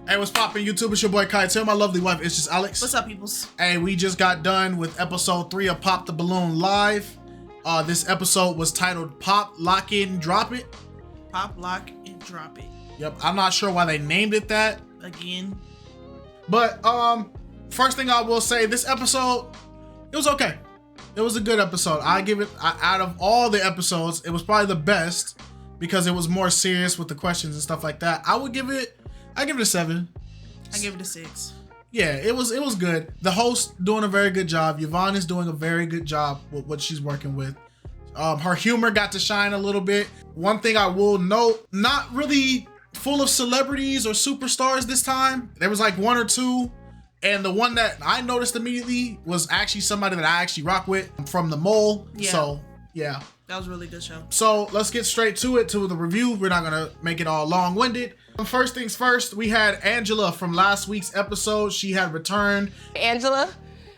Hey, what's poppin' YouTube? It's your boy KiteZz. My lovely wife, it's just Alex. What's up, peoples? Hey, we just got done with episode 3 of Pop the Balloon Live. This episode was titled Pop, Lock It, and Drop It. Pop, lock, and drop it. Yep, I'm not sure why they named it that. Again. But, first thing I will say, this episode, it was okay. It was a good episode. I give it, out of all the episodes, it was probably the best because it was more serious with the questions and stuff like that. I give it a 7. I give it a 6. Yeah, it was good. The host doing a very good job. Yvonne is doing a very good job with what she's working with. Her humor got to shine a little bit. One thing I will note, not really full of celebrities or superstars this time. There was like 1 or 2. And the one that I noticed immediately was actually somebody that I actually rock with from The Mole. Yeah. So, yeah. That was a really good show. So let's get straight to it, to the review. We're not gonna make it all long-winded. First things first, we had Angela from last week's episode. She had returned. Angela,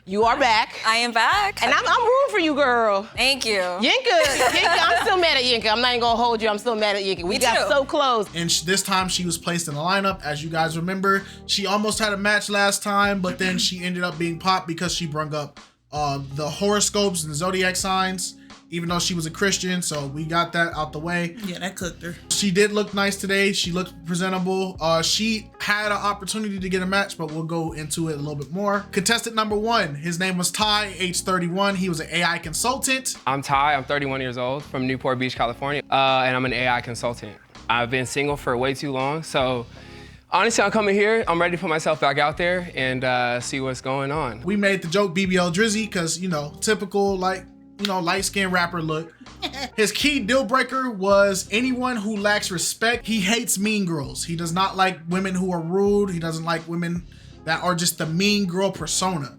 you are back. I am back. And I'm rooting for you, girl. Thank you. Yinka, I'm still mad at Yinka. I'm not even gonna hold you. I'm still mad at Yinka. We got so close. And this time she was placed in the lineup. As you guys remember, she almost had a match last time, but then she ended up being popped because she brung up the horoscopes and the zodiac signs, even though she was a Christian. So we got that out the way. Yeah, that cooked her. She did look nice today. She looked presentable. She had an opportunity to get a match, but we'll go into it a little bit more. Contestant number 1, his name was Ty, age 31. He was an AI consultant. I'm Ty, I'm 31 years old from Newport Beach, California, and I'm an AI consultant. I've been single for way too long, so honestly, I'm coming here, I'm ready to put myself back out there and see what's going on. We made the joke BBL Drizzy because, you know, typical light-skinned rapper look. His key deal breaker was anyone who lacks respect. He hates mean girls. He does not like women who are rude. He doesn't like women that are just the mean girl persona.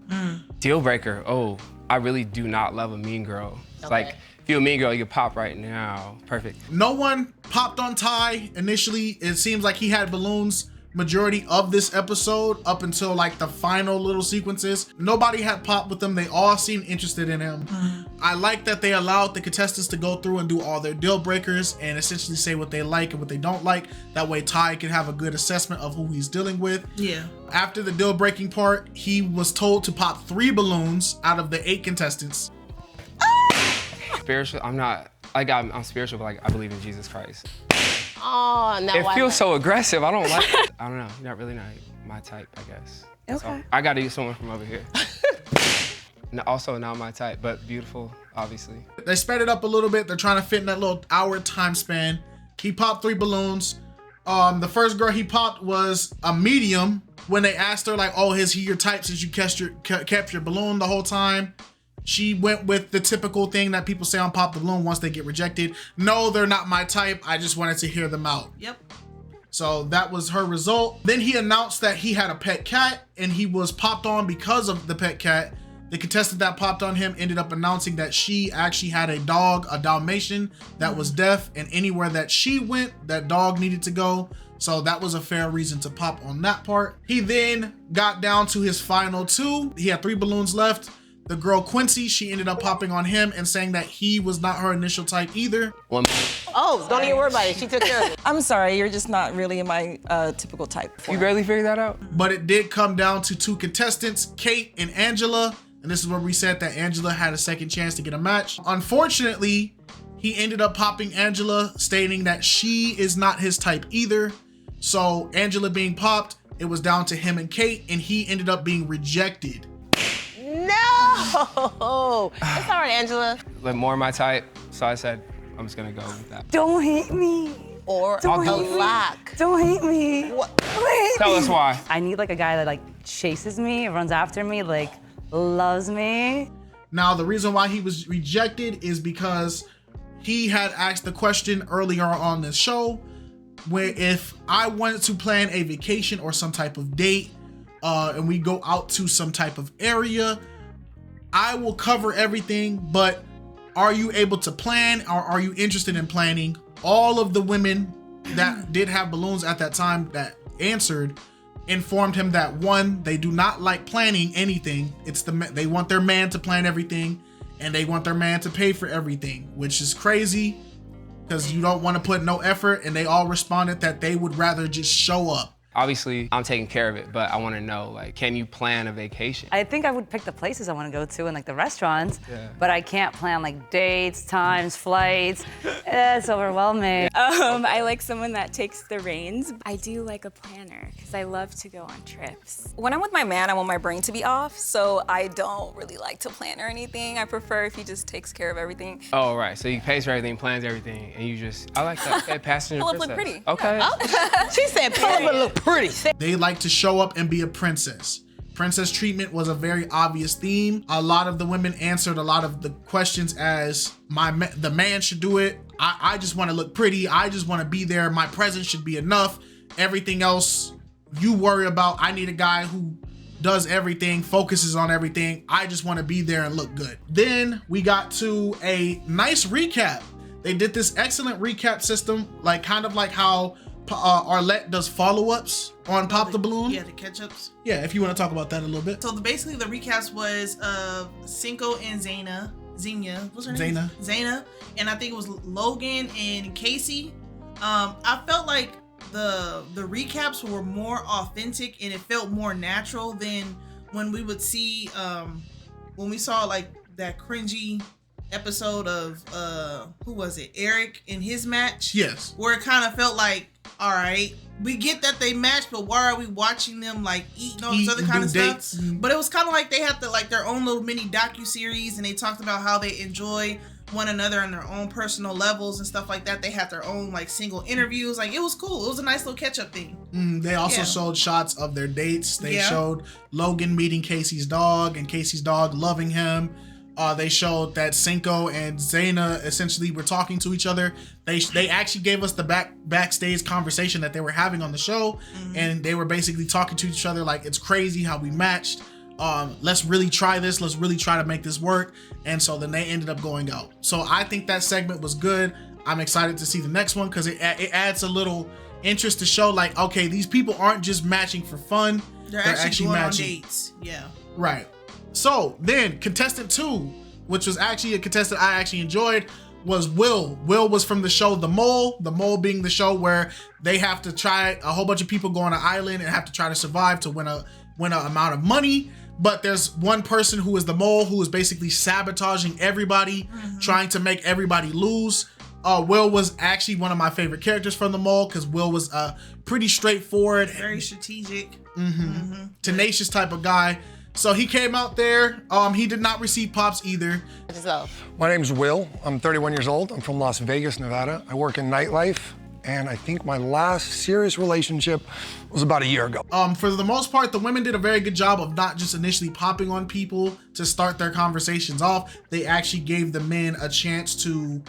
Deal breaker, oh, I really do not love a mean girl. It's like, if you're a mean girl, you can pop right now. Perfect. No one popped on Ty initially. It seems like he had balloons majority of this episode up until like the final little sequences. Nobody had popped with him. They all seemed interested in him. I like that they allowed the contestants to go through and do all their deal breakers and essentially say what they like and what they don't like. That way Ty can have a good assessment of who he's dealing with. Yeah. After the deal breaking part, he was told to pop 3 balloons out of the 8 contestants. Spiritual, I'm spiritual, but like I believe in Jesus Christ. Oh, no. It feels so aggressive. I don't like it. I don't know. You're not really my type, I guess. Okay. So, I gotta use someone from over here. Also not my type, but beautiful, obviously. They sped it up a little bit. They're trying to fit in that little hour time span. He popped 3 balloons. The first girl he popped was a medium. When they asked her like, oh, is he your type since you kept your balloon the whole time? She went with the typical thing that people say on Pop the Balloon once they get rejected. No, they're not my type. I just wanted to hear them out. Yep. So that was her result. Then he announced that he had a pet cat and he was popped on because of the pet cat. The contestant that popped on him ended up announcing that she actually had a dog, a Dalmatian, that was deaf, and anywhere that she went, that dog needed to go. So that was a fair reason to pop on that part. He then got down to his final 2. He had 3 balloons left. The girl Quincy, she ended up popping on him and saying that he was not her initial type either. Oh, don't even worry about it. She took care of it. I'm sorry, you're just not really in my typical type. You barely figured that out? But it did come down to 2 contestants, Kate and Angela. And this is where we said that Angela had a second chance to get a match. Unfortunately, he ended up popping Angela, stating that she is not his type either. So Angela being popped, it was down to him and Kate, and he ended up being rejected. No! It's all right, Angela. Like more my type, so I said, I'm just gonna go with that. Don't hate me. Or Don't a hate me. lock. Don't hate me. What? Don't hate Tell me. us why. I need like a guy that like chases me, runs after me, like loves me. Now, the reason why he was rejected is because he had asked the question earlier on this show where if I wanted to plan a vacation or some type of date and we go out to some type of area, I will cover everything, but are you able to plan or are you interested in planning? All of the women that did have balloons at that time that answered informed him that 1, they do not like planning anything. They want their man to plan everything and they want their man to pay for everything, which is crazy because you don't want to put no effort, and they all responded that they would rather just show up. Obviously, I'm taking care of it, but I want to know, like, can you plan a vacation? I think I would pick the places I want to go to and like the restaurants, Yeah. but I can't plan like dates, times, flights. It's overwhelming. I like someone that takes the reins. I do like a planner because I love to go on trips. When I'm with my man, I want my brain to be off, so I don't really like to plan or anything. I prefer if he just takes care of everything. Oh, right. So he pays for everything, plans everything, and you just, I like that. Okay, passenger Pull up, look princess. pretty. Okay. She said, pull up and look pretty. They like to show up and be a princess. Princess treatment was a very obvious theme. A lot of the women answered a lot of the questions as the man should do it. I just want to look pretty. I just want to be there. My presence should be enough. Everything else you worry about. I need a guy who does everything, focuses on everything. I just want to be there and look good. Then we got to a nice recap. They did this excellent recap system, like kind of like how Arlette does follow-ups on Pop the Balloon. Yeah, the catch-ups. Yeah, if you want to talk about that a little bit. So basically the recaps was Cinco and Zena. What's her name? Zena. And I think it was Logan and Casey. I felt like the recaps were more authentic and it felt more natural than when we would see when we saw like that cringy episode of who was it? Eric in his match. Yes. Where it kind of felt like, all right, we get that they match, but why are we watching them like eat and all this other kind of dates. stuff? But it was kind of like they had their own little mini docu-series, and they talked about how they enjoy one another on their own personal levels and stuff like that. They had their own like single interviews. Like, it was cool. It was a nice little catch-up thing. They also showed shots of their dates. They Yeah. showed Logan meeting Casey's dog and Casey's dog loving him. They showed that Cinco and Zena essentially were talking to each other. They actually gave us the backstage conversation that they were having on the show, and they were basically talking to each other like, it's crazy how we matched. Let's really try this. Let's really try to make this work. And so then they ended up going out. So I think that segment was good. I'm excited to see the next one because it adds a little interest to show like, okay, these people aren't just matching for fun. They're actually going matching. on dates. Yeah. Right. So then contestant 2, which was actually a contestant I actually enjoyed, was Will. Will was from the show The Mole. The Mole being the show where they have to try, a whole bunch of people go on an island and have to try to survive to win a amount of money. But there's one person who is the mole who is basically sabotaging everybody, trying to make everybody lose. Will was actually one of my favorite characters from The Mole because Will was pretty straightforward, Very strategic. tenacious type of guy. So he came out there. He did not receive pops either. My name's Will. I'm 31 years old. I'm from Las Vegas, Nevada. I work in nightlife, and I think my last serious relationship was about a year ago. For the most part, the women did a very good job of not just initially popping on people to start their conversations off. They actually gave the men a chance to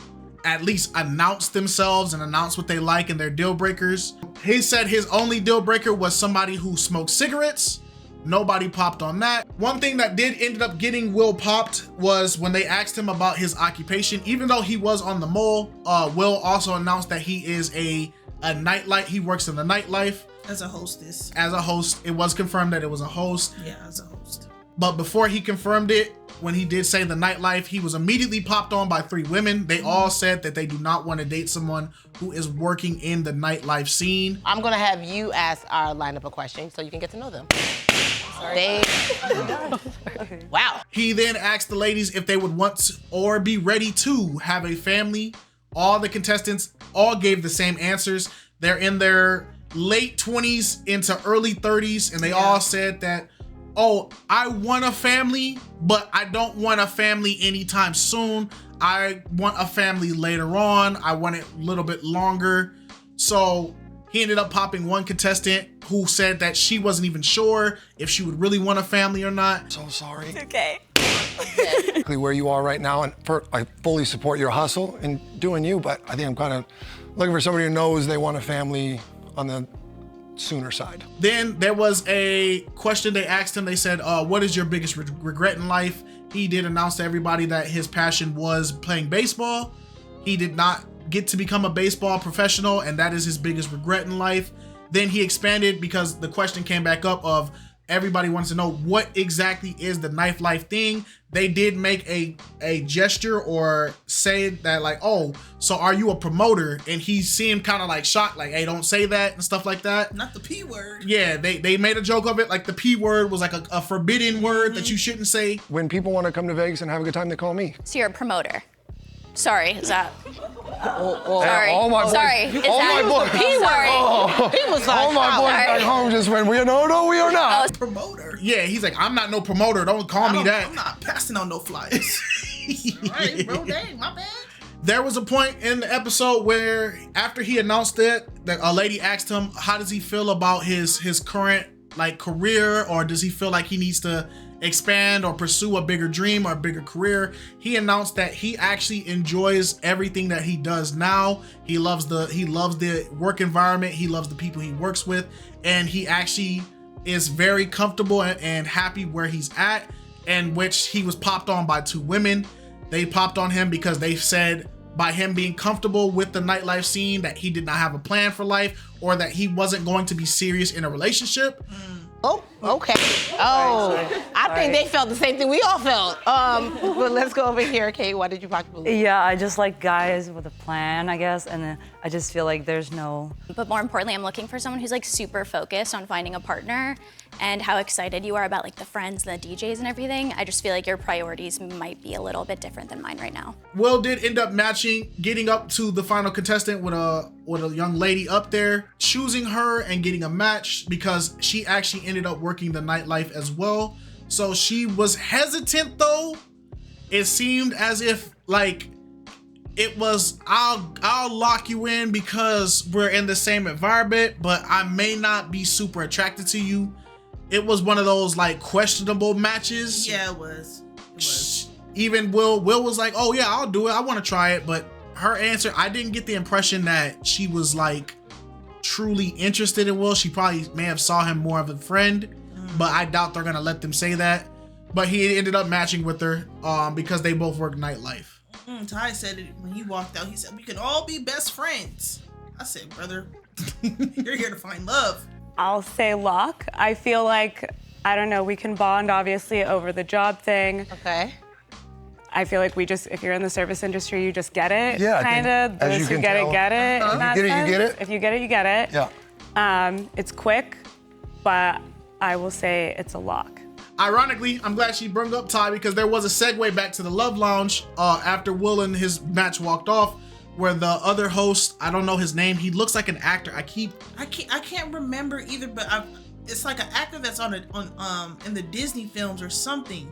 at least announce themselves and announce what they like and their deal breakers. He said his only deal breaker was somebody who smoked cigarettes. Nobody popped on that. One thing that did ended up getting Will popped was when they asked him about his occupation. Even though he was on The Mole, Will also announced that he is a nightlife. He works in the nightlife. As a hostess. As a host. It was confirmed that it was a host. Yeah, as a host. But before he confirmed it, when he did say the nightlife, he was immediately popped on by 3 women. They all said that they do not want to date someone who is working in the nightlife scene. I'm gonna have you ask our lineup a question so you can get to know them. Wow. He then asked the ladies if they would want to, or be ready to have a family. All the contestants all gave the same answers. They're in their late 20s into early 30s, and they all said that, oh, I want a family, but I don't want a family anytime soon. I want a family later on. I want it a little bit longer. So he ended up popping one contestant who said that she wasn't even sure if she would really want a family or not. So sorry. It's okay. Where you are right now, and I fully support your hustle and doing you, but I think I'm kind of looking for somebody who knows they want a family on the sooner side. Then there was a question they asked him. They said, what is your biggest regret in life? He did announce to everybody that his passion was playing baseball. He did not get to become a baseball professional, and that is his biggest regret in life. Then he expanded because the question came back up of everybody wants to know what exactly is the knife life thing. They did make a gesture or say that like, oh, so are you a promoter? And he seemed kind of like shocked, like, hey, don't say that and stuff like that. Not the P word. Yeah, they made a joke of it, like the P word was like a forbidden word that you shouldn't say. When people want to come to Vegas and have a good time, they call me. So you're a promoter. Sorry, is that? Sorry. All my boys, Sorry. Is all that my boys, P word? He was like, all my boys back home just went, no, we are not. Promoter. Yeah, he's like, I'm not no promoter. Don't call me that. I'm not passing on no flyers. All right, bro, dang, my bad. There was a point in the episode where after he announced it, that a lady asked him, how does he feel about his current like career, or does he feel like he needs to expand or pursue a bigger dream or a bigger career? He announced that he actually enjoys everything that he does now. He loves the work environment. He loves the people he works with, and he actually is very comfortable and happy where he's at, and which he was popped on by 2 women. They popped on him because they said by him being comfortable with the nightlife scene that he did not have a plan for life, or that he wasn't going to be serious in a relationship. Oh, okay. Oh, I think they felt the same thing we all felt. But let's go over here. Kate, why did you pop the balloon? Yeah, I just like guys with a plan, I guess, and then I just feel like there's no... But more importantly, I'm looking for someone who's like super focused on finding a partner, and how excited you are about like the friends and the DJs and everything. I just feel like your priorities might be a little bit different than mine right now. Will did end up getting up to the final contestant with a young lady up there, choosing her and getting a match because she actually ended up working the nightlife as well. So she was hesitant though. It seemed as if like it was, I'll lock you in because we're in the same environment, but I may not be super attracted to you. It was one of those like questionable matches. Yeah, it was. Even Will was like, oh yeah, I'll do it. I want to try it. But her answer, I didn't get the impression that she was like truly interested in Will. She probably may have saw him more of a friend, but I doubt they're gonna let them say that. But he ended up matching with her because they both work nightlife. Ty said it when he walked out. He said, we can all be best friends. I said, brother, you're here to find love. I'll say lock. I feel like, I don't know, we can bond obviously over the job thing. Okay. I feel like if you're in the service industry, you just get it. Yeah, kind of. as you Those who can get tell. it, get it. If you get it, you get it. If you get it, you get it. Yeah. It's quick, but I will say it's a lock. Ironically, I'm glad she brought up Ty because there was a segue back to the Love Lounge after Will and his match walked off, where the other host, I don't know his name, he looks like an actor. I can't remember either, but it's like an actor that's on in the Disney films or something.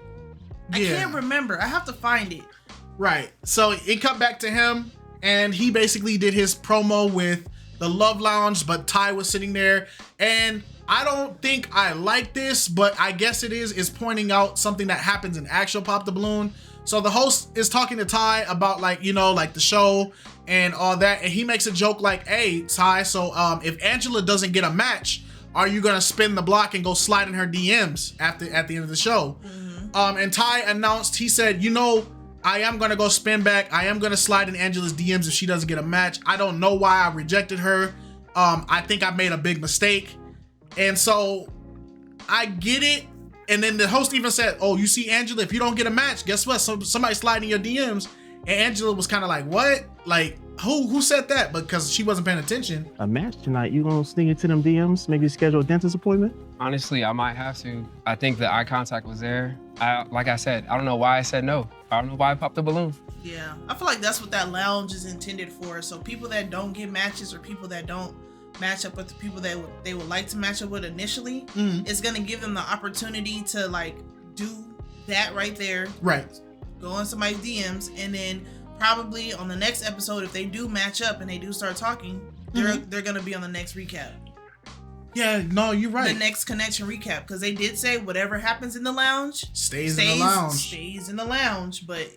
I can't remember. I have to find it. Right. So it cut back to him, and he basically did his promo with the Love Lounge, but Ty was sitting there, and I don't think I like this, but I guess it is pointing out something that happens in actual Pop the Balloon. So the host is talking to Ty about like the show and all that, and he makes a joke like, hey Ty, so if Angela doesn't get a match, are you gonna spin the block and go slide in her DMs at the end of the show? And Ty announced, he said, I am gonna go spin back. I am gonna slide in Angela's DMs if she doesn't get a match. I don't know why I rejected her. I think I made a big mistake. And so I get it. And then the host even said, oh, you see, Angela, if you don't get a match, guess what? Somebody sliding your DMs. And Angela was kind of like, what? Like, who said that? Because she wasn't paying attention. A match tonight, you gonna sneak into them DMs, maybe schedule a dentist appointment? Honestly, I might have to. I think the eye contact was there. Like I said, I don't know why I said no. I don't know why I popped the balloon. Yeah, I feel like that's what that lounge is intended for. So people that don't get matches or people that don't match up with the people that they would like to match up with initially, it's gonna give them the opportunity to like do that right there. Right. Go in somebody's DMs, and then probably on the next episode, if they do match up and they do start talking, they're gonna be on the next recap. Yeah, no, you're right. The next connection recap, because they did say whatever happens in the lounge stays in the lounge. Stays in the lounge, but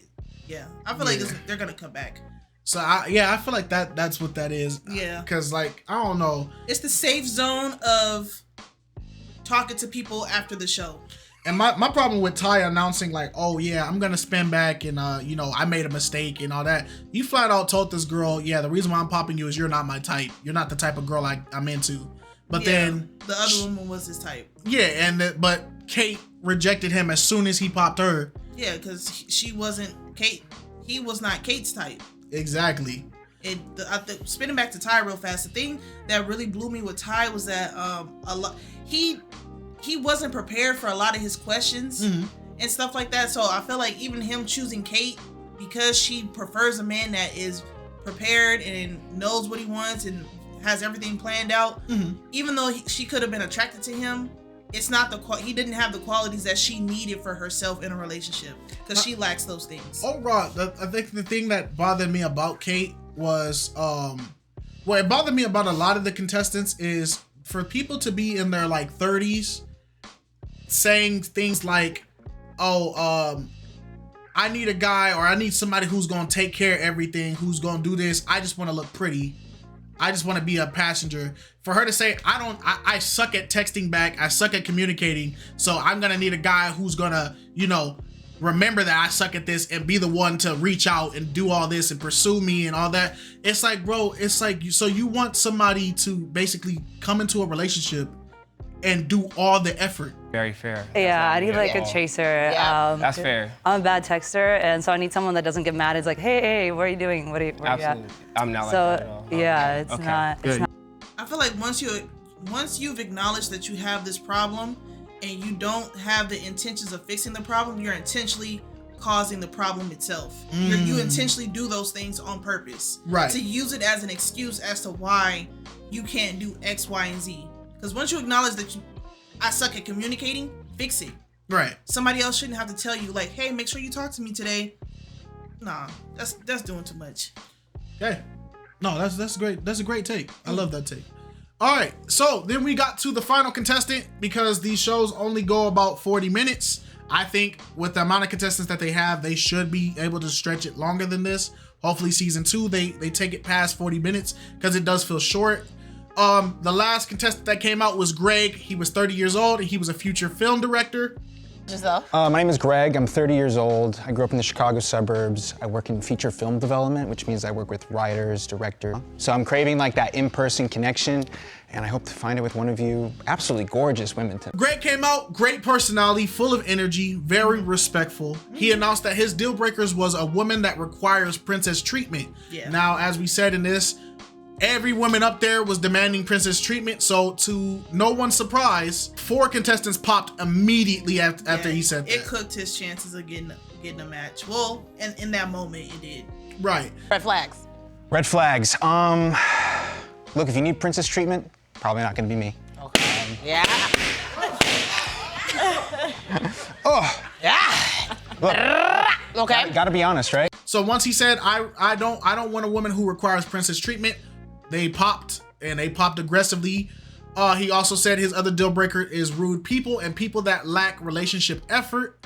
yeah, I feel like they're gonna come back. So I feel like that's what that is. Yeah. Because like, I don't know. It's the safe zone of talking to people after the show. And my problem with Ty announcing like, oh yeah, I'm gonna spin back and I made a mistake and all that. You flat out told this girl, yeah, the reason why I'm popping you is you're not my type. You're not the type of girl I'm into. But then the other woman was his type. Yeah, but Kate rejected him as soon as he popped her. Yeah, because she wasn't Kate. He was not Kate's type. Exactly. Spinning back to Ty real fast, the thing that really blew me with Ty was that he wasn't prepared for a lot of his questions and stuff like that. So I feel like even him choosing Kate because she prefers a man that is prepared and knows what he wants and has everything planned out. Even though she could have been attracted to him, it's not he didn't have the qualities that she needed for herself in a relationship because she lacks those things. Overall, I think the thing that bothered me about Kate was, it bothered me about a lot of the contestants is for people to be in their like 30s saying things like, I need a guy or I need somebody who's gonna take care of everything, who's gonna do this. I just want to look pretty. I just want to be a passenger. For her to say, I suck at texting back. I suck at communicating. So I'm going to need a guy who's going to, remember that I suck at this and be the one to reach out and do all this and pursue me and all that. It's like, bro, it's like, so you want somebody to basically come into a relationship and do all the effort. Very fair. Yeah, I need like a chaser. Yeah. That's fair. I'm a bad texter, and so I need someone that doesn't get mad. It's like, hey, what are you doing? Where Absolutely. Are you at? I'm not like So that at all. yeah, it's not. I feel like once you've acknowledged that you have this problem and you don't have the intentions of fixing the problem, you're intentionally causing the problem itself. You intentionally do those things on purpose. Right. To use it as an excuse as to why you can't do X, Y, and Z. Because once you acknowledge that I suck at communicating, fix it. Right. Somebody else shouldn't have to tell you like, hey, make sure you talk to me today. Nah, that's doing too much. Okay. No, that's great. That's a great take. I love that take. All right. So then we got to the final contestant because these shows only go about 40 minutes. I think with the amount of contestants that they have, they should be able to stretch it longer than this. Hopefully season 2, they take it past 40 minutes because it does feel short. The last contestant that came out was Greg. He was 30 years old and he was a future film director. Giselle? My name is Greg. I'm 30 years old. I grew up in the Chicago suburbs. I work in feature film development, which means I work with writers, directors. So I'm craving like that in-person connection, and I hope to find it with one of you absolutely gorgeous women. Greg came out, great personality, full of energy, very respectful. He announced that his deal breakers was a woman that requires princess treatment. Yeah. Now, as we said in this, every woman up there was demanding princess treatment, so to no one's surprise, 4 contestants popped immediately after he said that. It cooked his chances of getting a match. Well, and in that moment, it did. Right. Red flags. Red flags. Look, if you need princess treatment, probably not gonna be me. Okay. Yeah. Oh. Yeah. Look, okay. Gotta be honest, right? So once he said, I don't want a woman who requires princess treatment, they popped, and they popped aggressively. He also said his other deal breaker is rude people and people that lack relationship effort.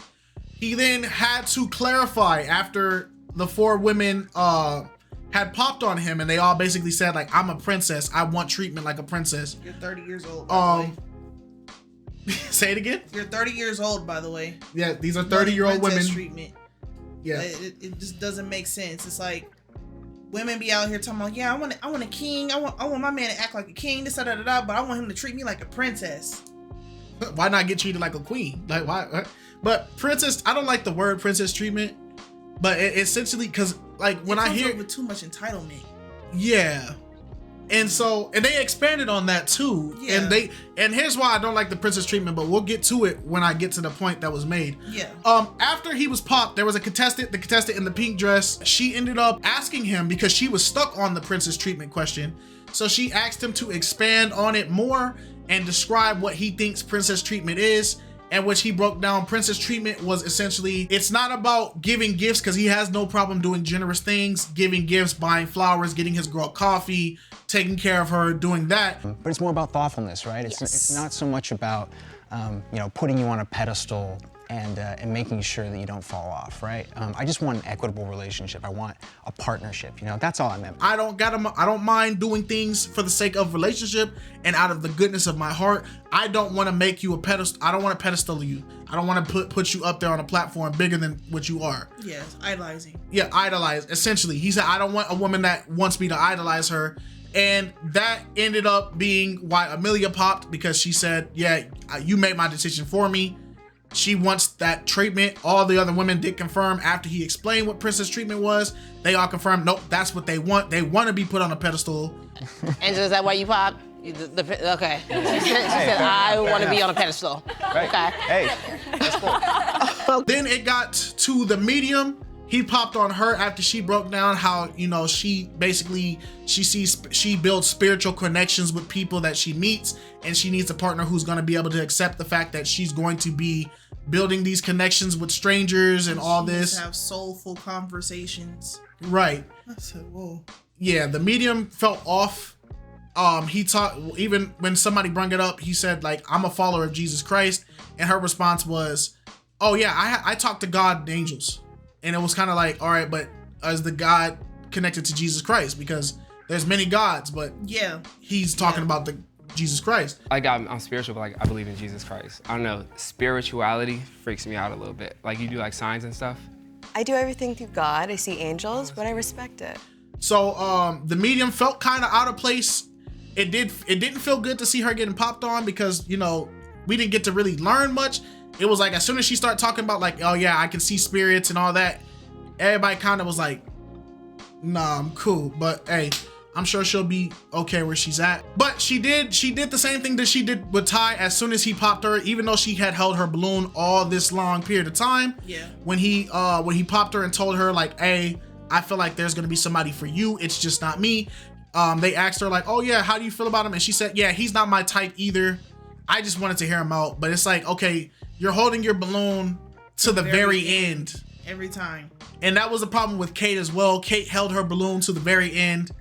He then had to clarify after the 4 women had popped on him, and they all basically said like, I'm a princess, I want treatment like a princess. You're 30 years old, by the way. Say it again? You're 30 years old, by the way. Yeah, these are 30-year-old women. Treatment. Yeah. It just doesn't make sense. It's like women be out here talking about, yeah, I want a king. I want my man to act like a king, this, da, but I want him to treat me like a princess. Why not get treated like a queen? Like why? But princess, I don't like the word princess treatment, but it essentially, because like when I hear with too much entitlement. Yeah. And they expanded on that too. Yeah. And here's why I don't like the princess treatment, but we'll get to it when I get to the point that was made. Yeah. After he was popped, there was the contestant in the pink dress. She ended up asking him because she was stuck on the princess treatment question. So she asked him to expand on it more and describe what he thinks princess treatment is. And which he broke down, princess treatment was essentially, it's not about giving gifts because he has no problem doing generous things, giving gifts, buying flowers, getting his girl coffee, taking care of her, doing that. But it's more about thoughtfulness, right? It's not so much about, putting you on a pedestal and making sure that you don't fall off, right? I just want an equitable relationship. I want a partnership, that's all I meant. I don't mind doing things for the sake of relationship and out of the goodness of my heart. I don't want to make you a pedestal. I don't want to pedestal you. I don't want to put you up there on a platform bigger than what you are. Yeah, idolizing. Yeah, idolize. Essentially, he said, I don't want a woman that wants me to idolize her And that ended up being why Amelia popped, because she said, yeah, you made my decision for me. She wants that treatment. All the other women did confirm after he explained what princess treatment was. They all confirmed, nope, that's what they want. They want to be put on a pedestal. And so is that why you popped? Okay. She said, I want to be on a pedestal. Right. Okay. Hey, that's cool. Then it got to the medium. He popped on her after she broke down how, you know, she builds spiritual connections with people that she meets, and she needs a partner who's going to be able to accept the fact that she's going to be building these connections with strangers and all this. Have soulful conversations. Right. I said, whoa. Yeah, the medium felt off. He talked, even when somebody brought it up, he said, like, I'm a follower of Jesus Christ. And her response was, oh yeah, I talk to God and angels. And it was kind of like, all right, but is the God connected to Jesus Christ? Because there's many gods, but yeah, he's talking about the Jesus Christ. Like, I'm spiritual, but like, I believe in Jesus Christ. I don't know, spirituality freaks me out a little bit. Like, you do like signs and stuff? I do everything through God. I see angels, but I respect it. So the medium felt kind of out of place. It didn't feel good to see her getting popped on, because, you know, we didn't get to really learn much. It was like, as soon as she started talking about like, oh yeah, I can see spirits and all that, everybody kind of was like, nah, I'm cool. But hey, I'm sure she'll be okay where she's at. But she did the same thing that she did with Ty. As soon as he popped her, even though she had held her balloon all this long period of time, yeah, when he popped her and told her like, hey, I feel like there's gonna be somebody for you, it's just not me. They asked her like, oh yeah, how do you feel about him? And she said, yeah, he's not my type either. I just wanted to hear him out. But it's like, okay, you're holding your balloon to the very end. Every time. And that was the problem with Kate as well. Kate held her balloon to the very end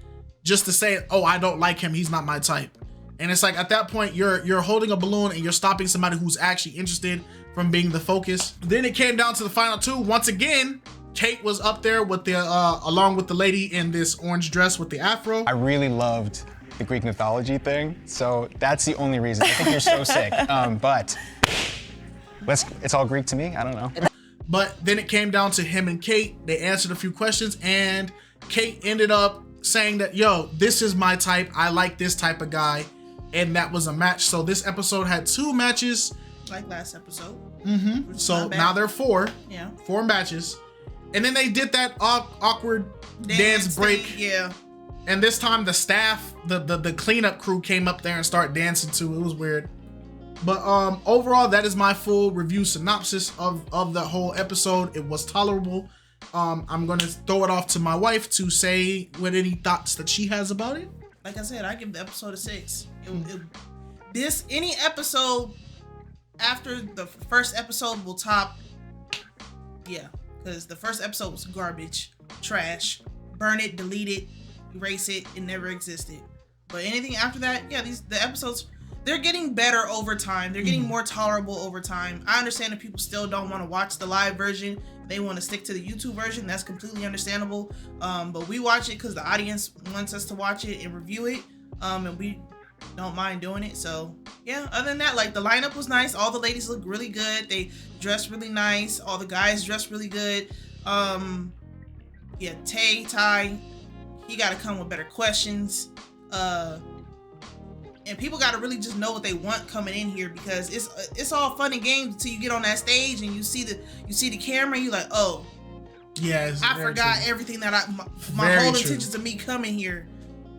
just to say, oh, I don't like him, he's not my type. And it's like, at that point, you're holding a balloon and you're stopping somebody who's actually interested from being the focus. Then it came down to the final two. Once again, Kate was up there with the along with the lady in this orange dress with the afro. I really loved the Greek mythology thing, so that's the only reason. I think you're so sick. But it's all Greek to me. I don't know. But then it came down to him and Kate. They answered a few questions, and Kate ended up saying that, yo, this is my type. I like this type of guy. And that was a match. So this episode had 2 matches. Like last episode. Mm-hmm. So now there are 4. Yeah. 4 matches. And then they did that awkward dance break. Thing, yeah. And this time the staff, the cleanup crew came up there and started dancing too. It was weird. But overall, that is my full review synopsis of the whole episode. It was tolerable. I'm gonna throw it off to my wife to say what any thoughts that she has about it. Like I said, I give the episode a 6. Any episode after the first episode will top. Yeah, because the first episode was garbage, trash, burn it, delete it, erase it. It never existed. But anything after that, yeah, the episodes, they're getting better over time. They're getting more tolerable over time. I understand that people still don't want to watch the live version. They want to stick to the YouTube version. That's completely understandable. But we watch it because the audience wants us to watch it and review it. And we don't mind doing it. So yeah, other than that, like, the lineup was nice. All the ladies look really good. They dressed really nice. All the guys dressed really good. Yeah, Ty, he got to come with better questions. And people got to really just know what they want coming in here, because it's all fun and games until you get on that stage and you see the camera and you're like, oh, yeah, I forgot everything that my whole intentions of me coming here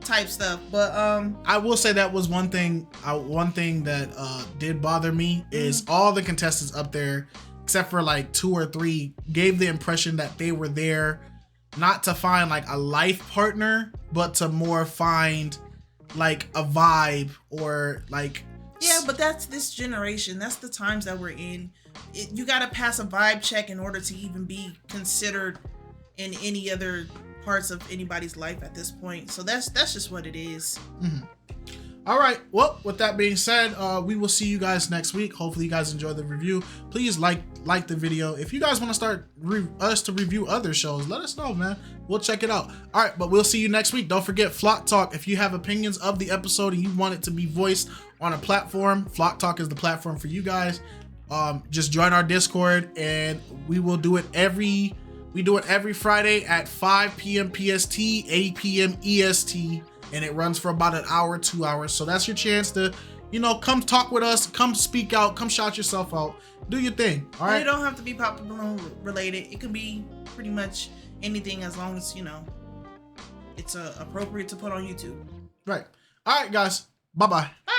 type stuff. But I will say that was one thing that did bother me is all the contestants up there, except for like 2 or 3, gave the impression that they were there not to find like a life partner, but to more find like a vibe or like. Yeah, but that's this generation. That's the times that we're in. You got to pass a vibe check in order to even be considered in any other parts of anybody's life at this point. So that's just what it is. Mm-hmm. All right. Well, with that being said, we will see you guys next week. Hopefully you guys enjoy the review. Please like the video. If you guys want to start us to review other shows, let us know, man. We'll check it out. All right, but we'll see you next week. Don't forget Flock Talk. If you have opinions of the episode and you want it to be voiced on a platform, Flock Talk is the platform for you guys. Just join our Discord, and we will do it every Friday at 5 p.m. PST, 8 p.m. EST. and it runs for about an hour, 2 hours. So that's your chance to, you know, come talk with us, come speak out, come shout yourself out, do your thing. All right. And it don't have to be Pop the Balloon related. It can be pretty much anything as long as, you know, it's appropriate to put on YouTube. Right. All right, guys. Bye-bye. Bye.